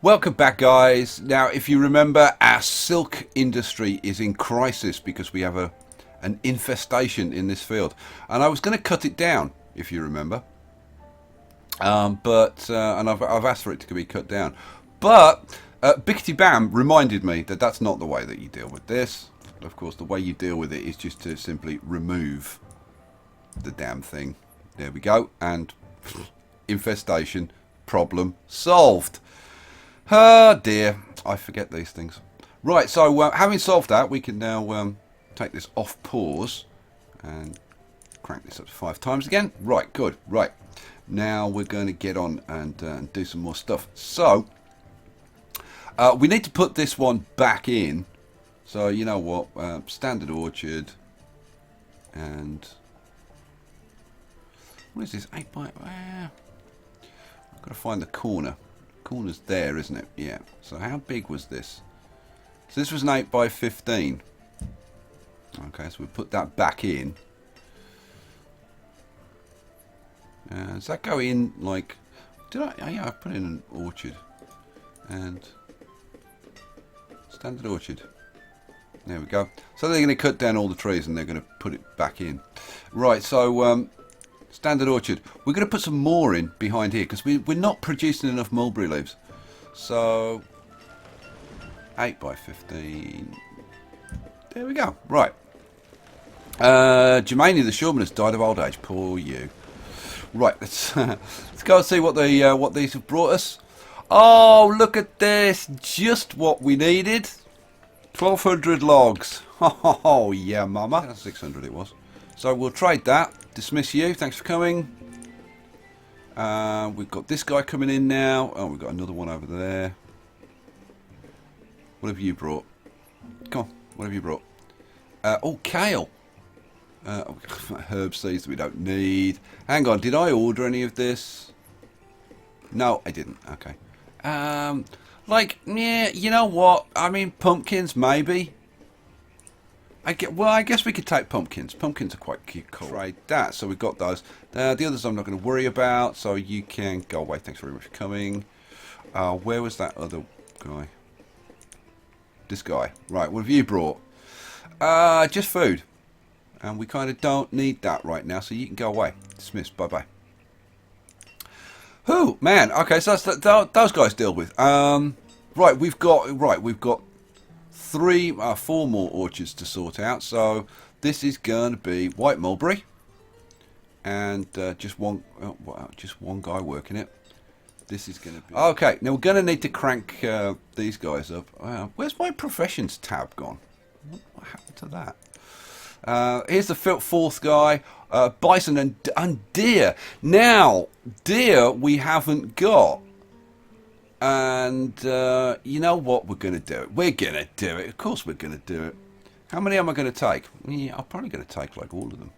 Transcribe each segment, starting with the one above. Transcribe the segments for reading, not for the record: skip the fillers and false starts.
Welcome back, guys. Now, if you remember, our silk industry is in crisis because we have an infestation in this field. And I was going to cut it down, if you remember. And I've asked for it to be cut down. But Bickety Bam reminded me that that's not the way that you deal with this. Of course, the way you deal with it is just to simply remove the damn thing. There we go. And infestation problem solved. Oh dear, I forget these things. Right, so having solved that, we can now take this off pause and crank this up to 5 times again. Right, good. Right, now we're going to get on and do some more stuff. So, we need to put this one back in. So, you know what, standard orchard and... What is this? 8 by... I've got to find the corner. Corner's there, isn't it? Yeah. So how big was this? So this was an 8 by 15. Okay, so we put that back in. Does that go in like... Did I? Oh, yeah, I put in an orchard. And... Standard orchard. There we go. So they're going to cut down all the trees and they're going to put it back in. Right, so... Standard orchard. We're going to put some more in behind here because we're not producing enough mulberry leaves. So 8 by 15. There we go. Right. Germania the Shoreman has died of old age. Poor you. Right. Let's go and see what these have brought us. Oh, look at this! Just what we needed. 1,200 logs. Oh yeah, mama. 600 it was. So we'll trade that. Dismiss you. Thanks for coming. We've got this guy coming in now. Oh, we've got another one over there. What have you brought? Come on. What have you brought? Oh, kale. Herb seeds we don't need. Hang on. Did I order any of this? No, I didn't. Okay. Yeah, you know what? I mean, pumpkins, maybe. Well, I guess we could take pumpkins. Pumpkins are quite cute. Cool. Trade that. So we've got those. The others I'm not going to worry about. So you can go away. Thanks very much for coming. Where was that other guy? This guy. Right. What have you brought? Just food. And we kind of don't need that right now. So you can go away. Dismissed. Bye-bye. Whew, man. Okay, so that's those guys deal with. Right. We've got 4 more orchards to sort out. So this is going to be white mulberry, and just one guy working it. This is going to be okay. Now we're going to need to crank these guys up. Where's my professions tab gone? What happened to that? Here's the 4th guy. Bison and deer. Now deer we haven't got. And you know what? We're going to do it. We're going to do it. Of course we're going to do it. How many am I going to take? Yeah, I'm probably going to take like all of them.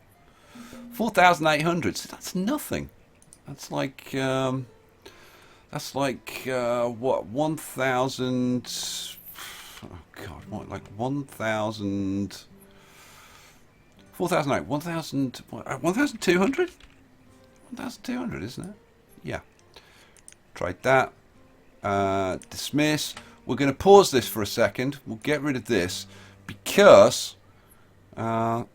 4,800. So that's nothing. That's like what? 1,000. Oh God! What? Like 1,000. 4,008. 1,000. 1,200. 1,200, isn't it? Yeah. Trade that. Dismiss. We're going to pause this for a second. We'll get rid of this because now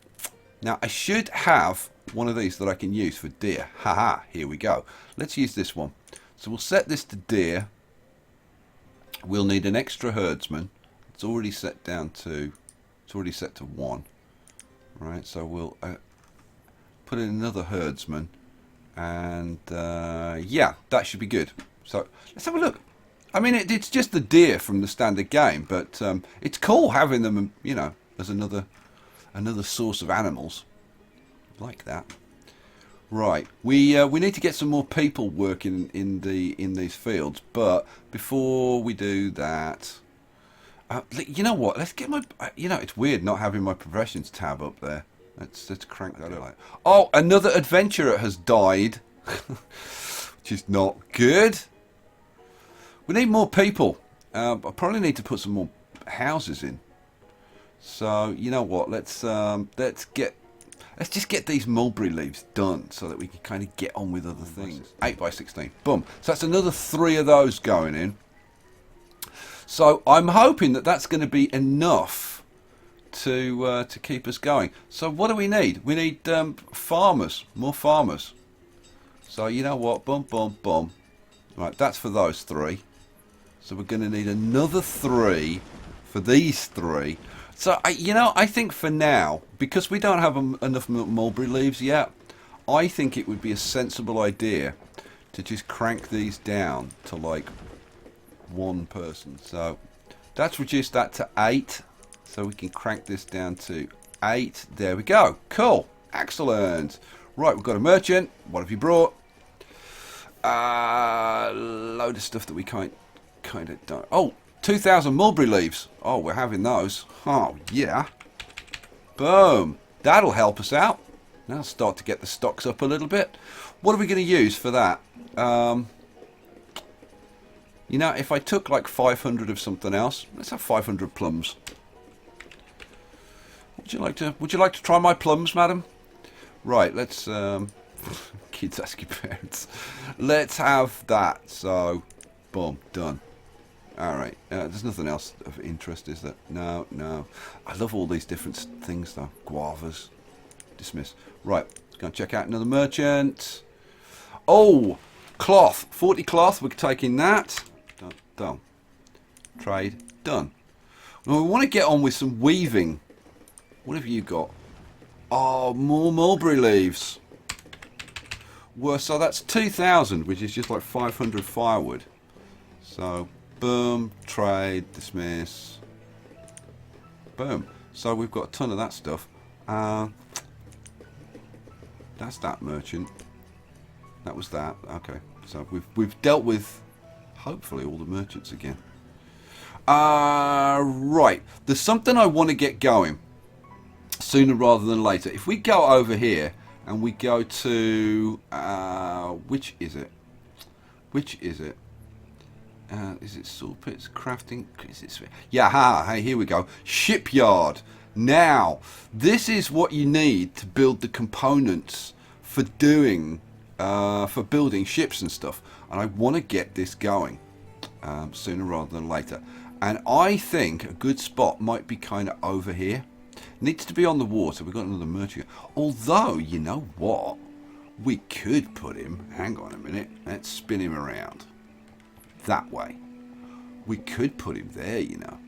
I should have one of these that I can use for deer. Haha, here we go. Let's use this one. So we'll set this to deer. We'll need an extra herdsman. It's already set down to, it's already set to 1. Right, so we'll put in another herdsman, and yeah, that should be good. So let's have a look. I mean, it's just the deer from the standard game, but it's cool having them, you know, as another source of animals like that. Right, we need to get some more people working in these fields, but before we do that, you know what? Let's get my. You know, it's weird not having my professions tab up there. Let's crank that up. Oh, another adventurer has died, which is not good. We need more people. I probably need to put some more houses in. So you know what? Let's just get these mulberry leaves done so that we can kind of get on with other things. 8 by 16. Boom. So that's another 3 of those going in. So I'm hoping that that's going to be enough to keep us going. So what do we need? We need farmers, more farmers. So you know what? Boom, boom, boom. Right, that's for those 3. So we're going to need another 3 for these 3. So I think for now, because we don't have enough mulberry leaves yet, I think it would be a sensible idea to just crank these down to like 1 person. So that's reduced that to 8. So we can crank this down to 8. There we go. Cool. Excellent. Right, we've got a merchant. What have you brought? Load of stuff that we kind of don't. Oh, 2,000 mulberry leaves. Oh, we're having those. Oh, yeah. Boom. That'll help us out. Now start to get the stocks up a little bit. What are we going to use for that? You know, if I took like 500 of something else, let's have 500 plums. Would you like to try my plums, madam? Right, let's kids ask your parents. Let's have that. So, boom, done. All right. There's nothing else of interest, is there? No, no. I love all these different things, though. Guavas. Dismiss. Right. Go and check out another merchant. Oh, cloth. 40 cloth. We're taking that. Done. Trade. Done. Now we want to get on with some weaving. What have you got? Oh, more mulberry leaves. Well, so that's 2,000, which is just like 500 firewood. So, boom, trade, dismiss. Boom. So we've got a ton of that stuff. That's that merchant. That was that. Okay. So we've dealt with hopefully all the merchants again. Right. There's something I want to get going sooner rather than later. If we go over here and we go to which is it? Which is it? Is it sawpits, crafting? Is it? Yeah, hey, here we go. Shipyard. Now, this is what you need to build the components for doing, for building ships and stuff. And I want to get this going sooner rather than later. And I think a good spot might be kind of over here. Needs to be on the water. We've got another merchant. Although, you know what? We could put him, hang on a minute. Let's spin him around. That way. We could put him there, you know.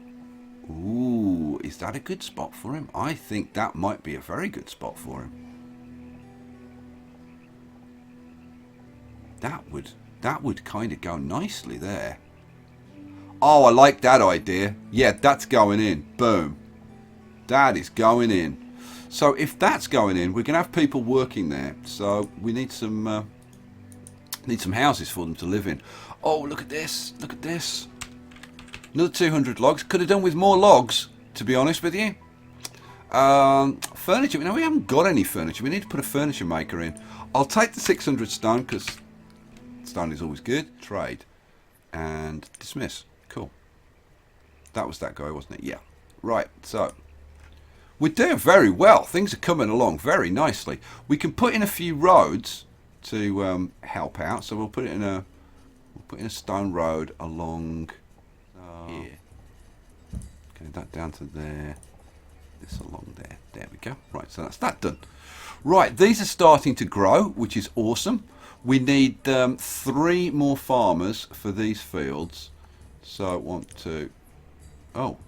Ooh, is that a good spot for him? I think that might be a very good spot for him. That would kind of go nicely there. Oh, I like that idea. Yeah, that's going in. Boom. That is going in. So if that's going in, we're going to have people working there. So we need some houses for them to live in. Oh, look at this. Look at this. Another 200 logs. Could have done with more logs, to be honest with you. Furniture. No, we haven't got any furniture. We need to put a furniture maker in. I'll take the 600 stone because stone is always good. Trade. And dismiss. Cool. That was that guy, wasn't it? Yeah. Right. So we're doing very well. Things are coming along very nicely. We can put in a few roads to help out. So we'll put in a stone road along here. Okay, that down to there. This along there. There we go. Right, so that's that done. Right, these are starting to grow, which is awesome. We need 3 more farmers for these fields. So I want to... Oh.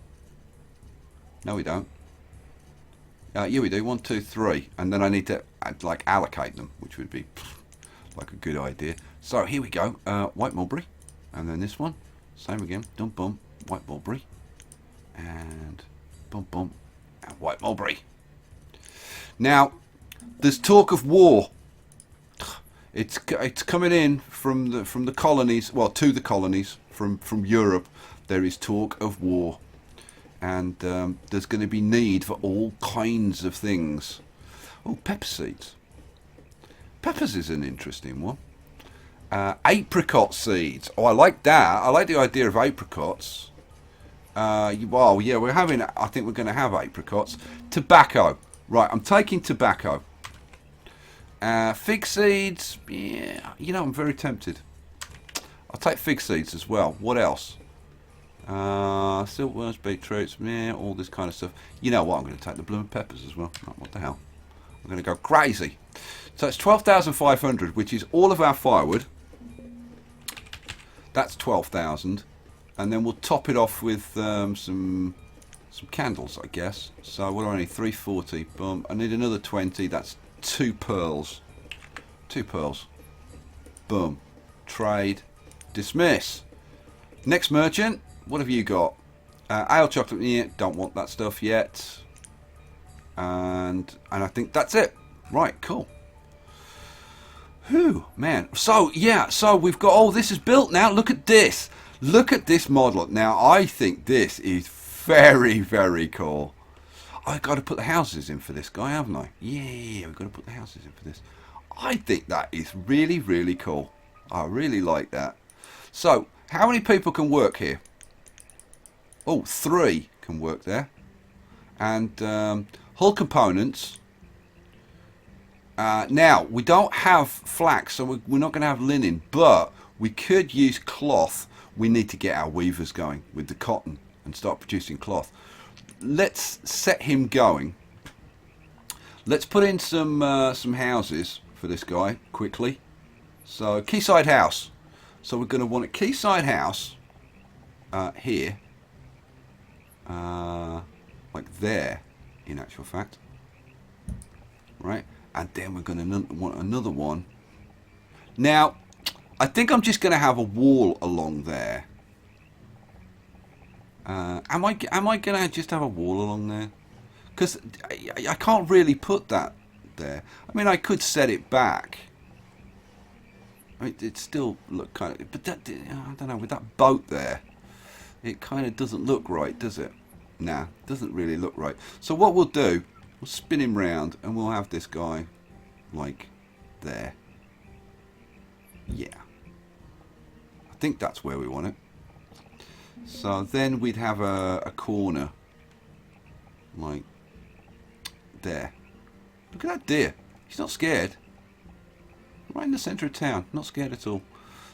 No, we don't. Yeah, we do. 1, 2, 3. And then I need to, like, allocate them, which would be like a good idea. So here we go. White mulberry. And then this one. Same again. Dum bum. White mulberry. And bum bum. And white mulberry. Now, there's talk of war. It's coming in from the colonies, well, to the colonies from Europe. There is talk of war, and there's going to be need for all kinds of things. Oh, pepper seeds. Peppers is an interesting one. Apricot seeds. Oh, I like that. I like the idea of apricots. Well, yeah, I think we're going to have apricots. Tobacco. Right, I'm taking tobacco. Fig seeds. Yeah, you know, I'm very tempted. I'll take fig seeds as well. What else? Silkworms, beetroots, yeah, all this kind of stuff. You know what? I'm going to take the blooming peppers as well. Oh, what the hell? I'm going to go crazy. So it's 12,500, which is all of our firewood. That's 12,000, and then we'll top it off with some candles, I guess. So what do I need? 340. Boom. I need another 20. That's 2 pearls. 2 pearls. Boom. Trade. Dismiss. Next merchant. What have you got? Ale chocolate. Yeah, don't want that stuff yet. And I think that's it. Right. Cool. Whew, man. So yeah. So we've got. Oh, this is built now. Look at this. Look at this model. Now I think this is very, very cool. I've got to put the houses in for this guy, haven't I? Yeah, we've got to put the houses in for this. I think that is really, really cool. I really like that. So, how many people can work here? Oh, 3 can work there. And hull components. Now, we don't have flax, so we're not going to have linen. But we could use cloth. We need to get our weavers going with the cotton and start producing cloth. Let's set him going. Let's put in some houses for this guy quickly. So Quayside house. So we're going to want a Quayside house here, like there, in actual fact. Right, and then we're going to want another one. Now, I think I'm just going to have a wall along there. Am I going to just have a wall along there? Because I can't really put that there. I mean, I could set it back. I mean, it still look kind of... But that, I don't know, with that boat there, it kind of doesn't look right, does it? Nah, doesn't really look right. So what we'll do, we'll spin him round and we'll have this guy, like, there. Yeah. I think that's where we want it. So then we'd have a corner, like there. Look at that deer. He's not scared. Right in the centre of town. Not scared at all.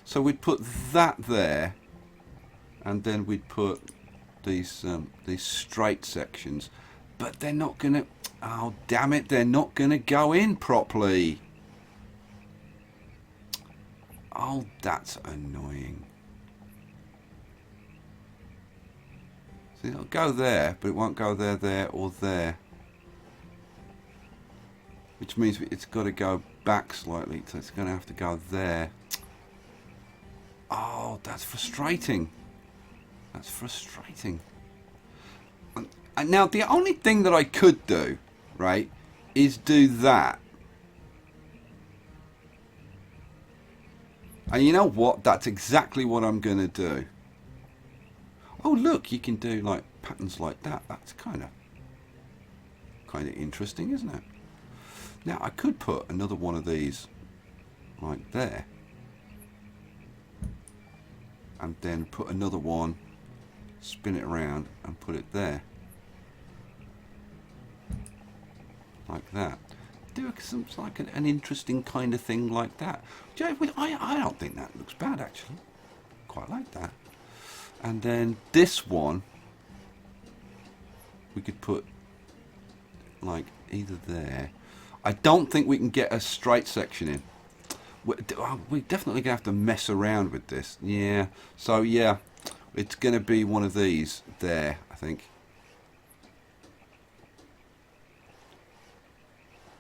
So we'd put that there, and then we'd put these straight sections. But they're not gonna. Oh damn it! They're not gonna go in properly. Oh, that's annoying. So it'll go there, but it won't go there, there, or there. Which means it's got to go back slightly, so it's going to have to go there. Oh, that's frustrating. That's frustrating. And now, the only thing that I could do, right, is do that. And you know what? That's exactly what I'm going to do. Oh, look, you can do like patterns like that. That's kind of interesting, isn't it? Now, I could put another one of these like there. And then put another one, spin it around and put it there. Like that. Do some like an interesting kind of thing like that. I don't think that looks bad, actually. Quite like that. And then this one, we could put like either there. I don't think we can get a straight section in. We're definitely going to have to mess around with this. Yeah. So, yeah, it's going to be one of these there, I think.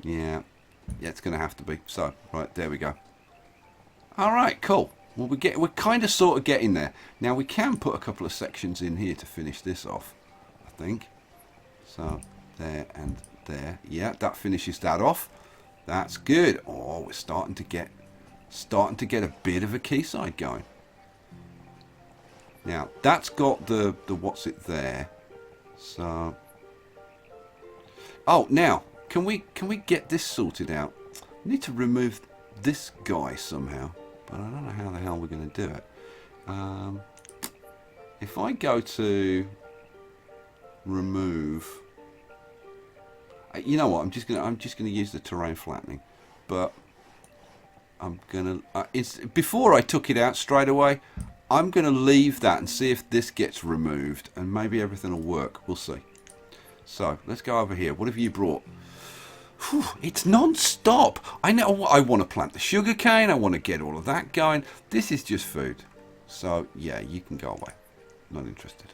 Yeah. Yeah, it's going to have to be. So, right, there we go. All right, cool. Well, we're kind of sort of getting there. Now, we can put a couple of sections in here to finish this off, I think. So, there and there. Yeah, that finishes that off. That's good. Oh, we're starting to get a bit of a quayside going. Now, that's got the what's it there. So, oh, now, can we get this sorted out? We need to remove this guy somehow. But I don't know how the hell we're going to do it. If I go to remove, you know what? I'm just gonna use the terrain flattening. But I'm gonna. Before I took it out straight away, I'm going to leave that and see if this gets removed, and maybe everything will work. We'll see. So let's go over here. What have you brought? Whew, it's non-stop. I know I want to plant the sugar cane. I want to get all of that going. This is just food. So yeah, you can go away. Not interested.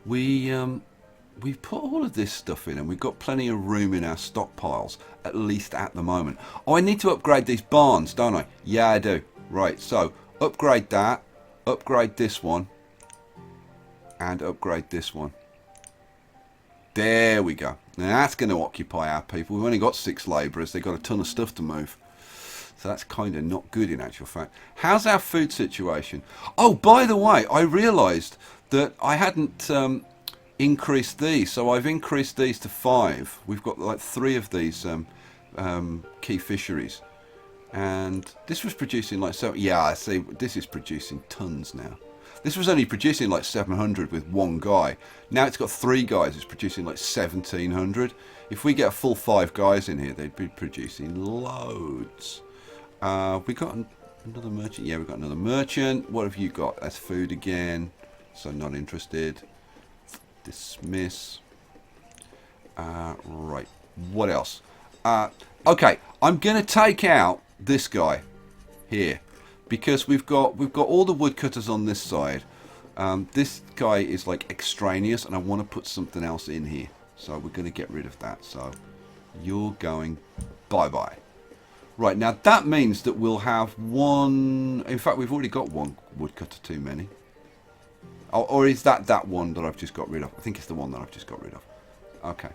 We've put all of this stuff in, and we've got plenty of room in our stockpiles, at least at the moment. Oh, I need to upgrade these barns, don't I? Yeah, I do. Right, so upgrade that, upgrade this one, and upgrade this one. There we go. Now that's going to occupy our people. We've only got 6 labourers. They've got a ton of stuff to move. So that's kind of not good in actual fact. How's our food situation? Oh, by the way, I realised that I hadn't increased these. So I've increased these to 5. We've got like 3 of these key fisheries. And this was producing like... So yeah, I see. This is producing tons now. This was only producing like 700 with 1 guy. Now it's got 3 guys. It's producing like 1,700. If we get a full 5 guys in here, they'd be producing loads. We got another merchant. Yeah, we've got another merchant. What have you got? That's food again. So not interested. Dismiss. Right. What else? Okay, I'm going to take out this guy here. Because we've got all the woodcutters on this side. This guy is like extraneous, and I want to put something else in here. So we're going to get rid of that. So you're going bye-bye. Right, now that means that we'll have 1... In fact, we've already got 1 woodcutter too many. Oh, or is that one that I've just got rid of? I think it's the one that I've just got rid of. Okay.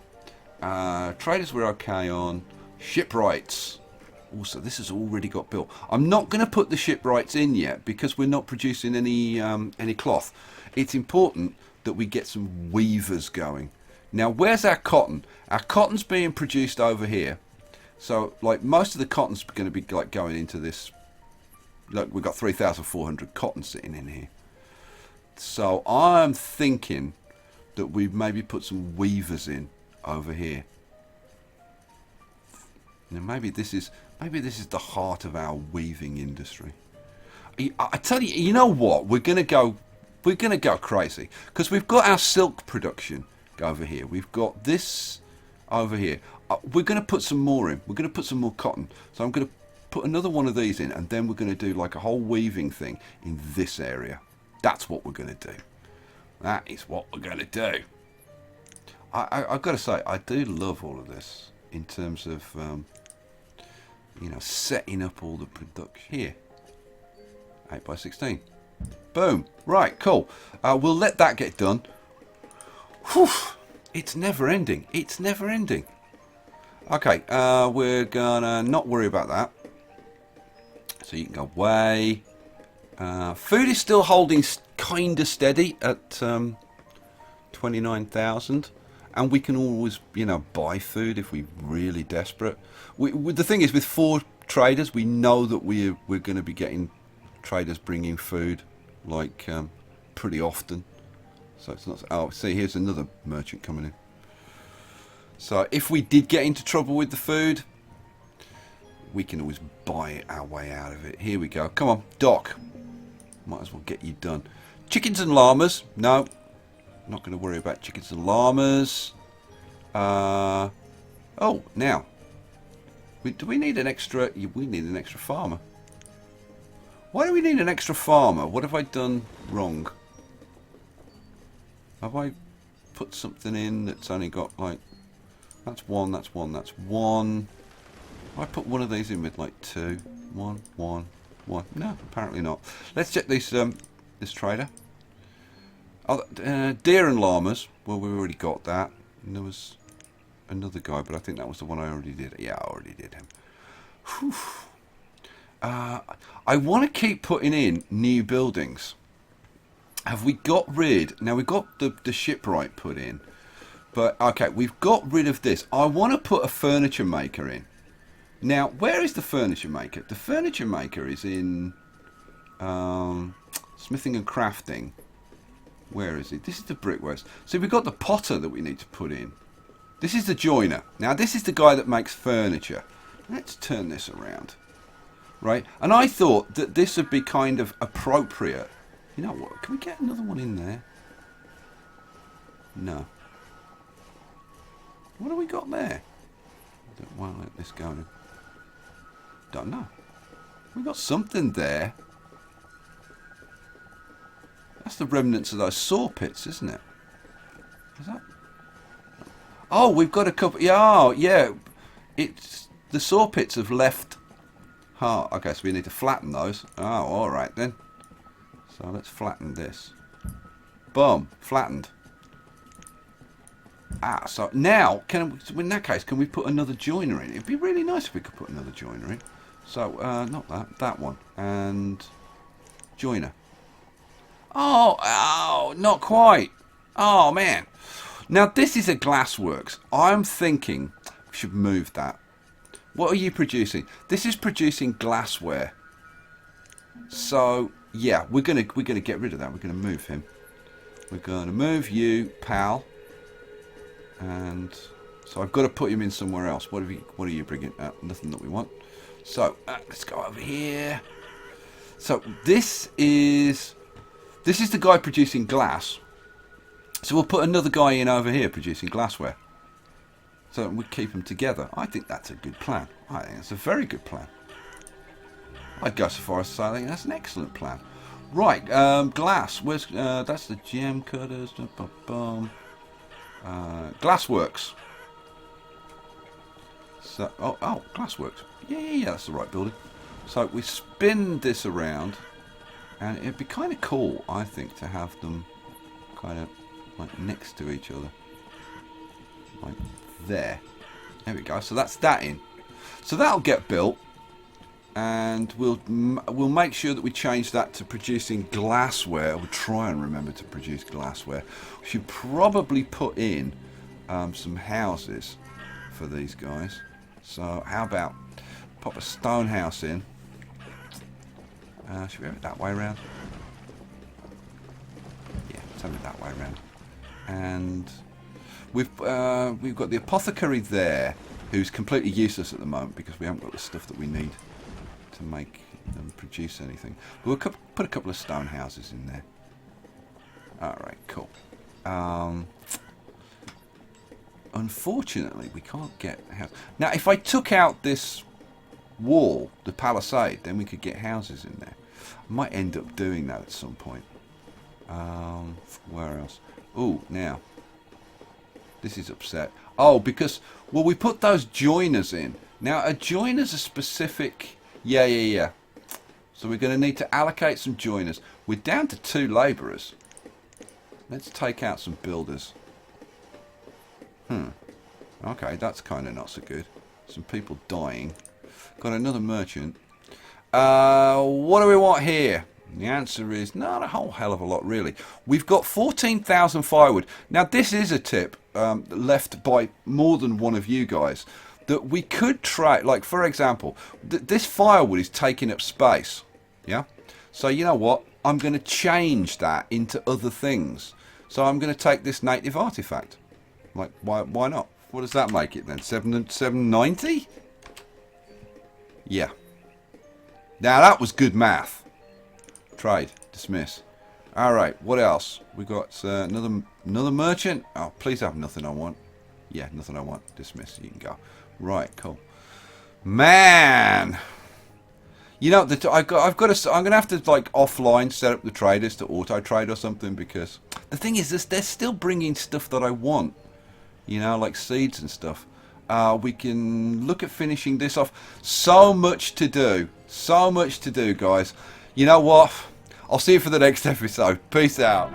Traders we're okay on. Shipwrights. Also, this has already got built. I'm not going to put the shipwrights in yet because we're not producing any cloth. It's important that we get some weavers going. Now, where's our cotton? Our cotton's being produced over here. So, like, most of the cotton's going to be like going into this. Look, we've got 3,400 cotton sitting in here. So, I'm thinking that we maybe put some weavers in over here. Now, maybe this is the heart of our weaving industry. I tell you, you know what? We're gonna go crazy because we've got our silk production over here. We've got this over here. We're gonna put some more in. We're gonna put some more cotton. So I'm gonna put another one of these in, and then we're gonna do like a whole weaving thing in this area. That's what we're gonna do. That is what we're gonna do. I've got to say, I do love all of this in terms of. You know, setting up all the production here. 8x16. Boom. Right, cool. We'll let that get done. Whew. It's never ending. It's never ending. Okay, we're gonna not worry about that. So you can go away. Food is still holding kind of steady at 29,000. And we can always, you know, buy food if we're really desperate. The thing is, with 4 traders, we know that we're going to be getting traders bringing food, like, pretty often. So it's not... Oh, see, here's another merchant coming in. So if we did get into trouble with the food, we can always buy our way out of it. Here we go. Come on, Doc. Might as well get you done. Chickens and llamas. No. Not going to worry about chickens and llamas. Oh, now. Do we need an extra... We need an extra farmer. Why do we need an extra farmer? What have I done wrong? Have I put something in that's only got like... That's 1, that's 1, that's 1. I put one of these in with like 2. 1, 1, 1. No, apparently not. Let's check this trader. Oh, deer and llamas. Well, we already got that. And there was another guy, but I think that was the one I already did. Yeah, I already did him. Whew. I want to keep putting in new buildings. Have we got rid... Now, we've got the shipwright put in. But, okay, we've got rid of this. I want to put a furniture maker in. Now, where is the furniture maker? The furniture maker is in smithing and crafting. Where is it? This is the brickworks. So we've got the potter that we need to put in. This is the joiner. Now, this is the guy that makes furniture. Let's turn this around. right? And I thought that this would be kind of appropriate. You know what? Can we get another one in there? No. What have we got there? I don't want to let this go. Don't know. We've got something there. That's the remnants of those saw pits, isn't it? Is that? Oh, we've got a couple. Yeah, oh, yeah. It's the saw pits have left. Oh, okay, so we need to flatten those. Oh, all right then. So let's flatten this. Boom, flattened. Ah, so now in that case, can we put another joiner in? It'd be really nice if we could put another joiner in. So not that one, and joiner. Oh, not quite. Oh man. Now this is a glassworks. I'm thinking we should move that. What are you producing? This is producing glassware. So yeah, we're gonna get rid of that. We're gonna move him. We're gonna move you, pal. And so I've got to put him in somewhere else. What are you bringing? Nothing that we want. So let's go over here. So this is the guy producing glass. So we'll put another guy in over here producing glassware. So we keep them together. I think that's a good plan. I think that's a very good plan. I'd go so far as to say I think that's an excellent plan. Right, glass. Where's that's the gem cutters. Glassworks. So oh, Glassworks. Yeah, that's the right building. So we spin this around, and it'd be kind of cool, I think, to have them kind of like next to each other, like there. There we go. So that's that in. So that'll get built, and we'll make sure that we change that to producing glassware. We'll try and remember to produce glassware. We should probably put in some houses for these guys. So how about pop a stone house in? Should we have it that way around? Yeah, let's have it that way around. And we've got the apothecary there, who's completely useless at the moment because we haven't got the stuff that we need to make them produce anything. But we'll put a couple of stone houses in there. Alright, cool. Unfortunately, we can't get a house. Now, if I took out this wall, the palisade, then we could get houses in there. I might end up doing that at some point. Where else? Oh, now. This is upset. Oh, because, well, we put those joiners in. Now, a joiner's a specific... Yeah. So we're going to need to allocate some joiners. We're down to 2 labourers. Let's take out some builders. Okay, that's kind of not so good. Some people dying. Got another merchant. What do we want here? The answer is not a whole hell of a lot, really. We've got 14,000 firewood. Now, this is a tip left by more than one of you guys. That we could try, like, for example, this firewood is taking up space. Yeah? So, you know what? I'm going to change that into other things. So I'm going to take this native artifact. Like, why not? What does that make it then? 790? Yeah. Now that was good math. Trade. Dismiss. Alright, what else? We got another merchant. Oh, please have nothing I want. Yeah, nothing I want. Dismiss. You can go. Right, cool. Man! You know, I'm going to have to, like, offline set up the traders to auto-trade or something, because the thing is, they're still bringing stuff that I want. You know, like seeds and stuff. We can look at finishing this off. So much to do. So much to do, guys. You know what? I'll see you for the next episode. Peace out.